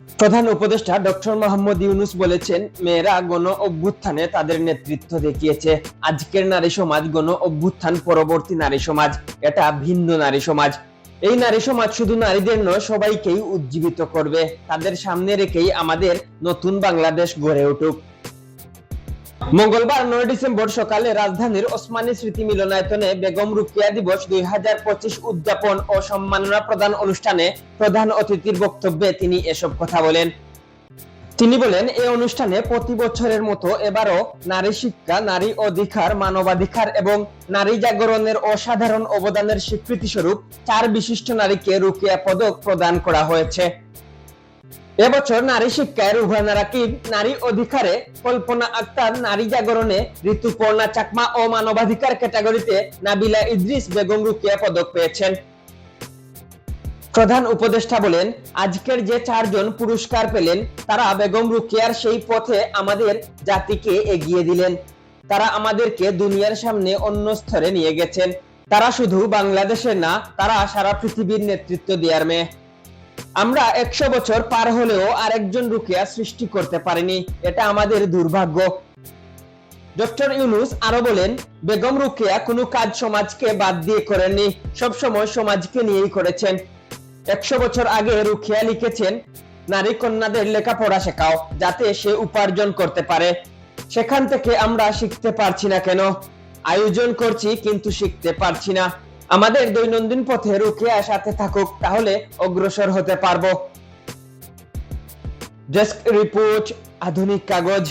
প্রধান উপদেষ্টা ডক্টর মোহাম্মদ ইউনূস বলেছেন, মেয়েরা গণ অভ্যুত্থানে তাদের নেতৃত্ব দেখিয়েছে। আজকের নারী সমাজ গণ অভ্যুত্থান পরবর্তী নারী সমাজ, এটা ভিন্ন নারী সমাজ। এই নারী সমাজ শুধু নারীদের নয়, সবাইকেই উজ্জীবিত করবে। তাদের সামনে রেখেই আমাদের নতুন বাংলাদেশ গড়ে উঠুক। মঙ্গলবার 9 ডিসেম্বর সকালে রাজধানীর ওসমানী স্মৃতি মিলনায়তনে বেগম রোকেয়া দিবস 2025 উদযাপন ও সম্মাননা প্রদান অনুষ্ঠানে প্রধান অতিথির বক্তব্যে তিনি এসব কথা বলেন। তিনি বলেন, এই অনুষ্ঠানে প্রতি বছরের মতো এবারও নারী শিক্ষা, নারী অধিকার, মানবাধিকার এবং নারী জাগরণের অসাধারণ অবদানের স্বীকৃতিস্বরূপ 4 বিশিষ্ট নারীকে রোকেয়া পদক প্রদান করা হয়েছে। এবছর নারী শিক্ষায় রুহানা রাকিব, নারী অধিকারে কল্পনা আক্তার, নারী জাগরণে ঋতুপর্ণা চাকমা ও মানবাধিকার ক্যাটাগরিতে নাবিলা ইদ্রিস বেগম রোকেয়া পদক পেয়েছেন। প্রধান উপদেষ্টা বলেন, আজকের যে 4 জন পুরস্কার পেলেন তারা বেগম রোকেয়ার সেই পথে আমাদের জাতিকে এগিয়ে দিলেন। তারা আমাদেরকে দুনিয়ার সামনে অন্য স্তরে নিয়ে গেছেন। তারা শুধু বাংলাদেশের না, তারা সারা পৃথিবীর নেতৃত্ব দেওয়ার মেয়ে। আমরা 100 বছর পার হলেও আরেকজন রোকেয়া সৃষ্টি করতে পারিনি, এটা আমাদের দুর্ভাগ্য। ডক্টর ইউনূস আরো বলেন, বেগম রোকেয়া কোনো কাজ সমাজকে বাদ দিয়ে করেননি, সবসময় সমাজকে নিয়েই করেছেন। 100 বছর আগে রোকেয়া লিখেছেন, নারী কন্যাদের লেখাপড়া শেখাও যাতে সে উপার্জন করতে পারে। সেখান থেকে আমরা শিখতে পারছি না কেন? আয়োজন করছি কিন্তু শিখতে পারছি না। আমাদের দৈনন্দিন পথে রোকেয়া সাথে থাকুক, তাহলে অগ্রসর হতে পারবো। ডেস্ক রিপোর্ট, আধুনিক কাগজ।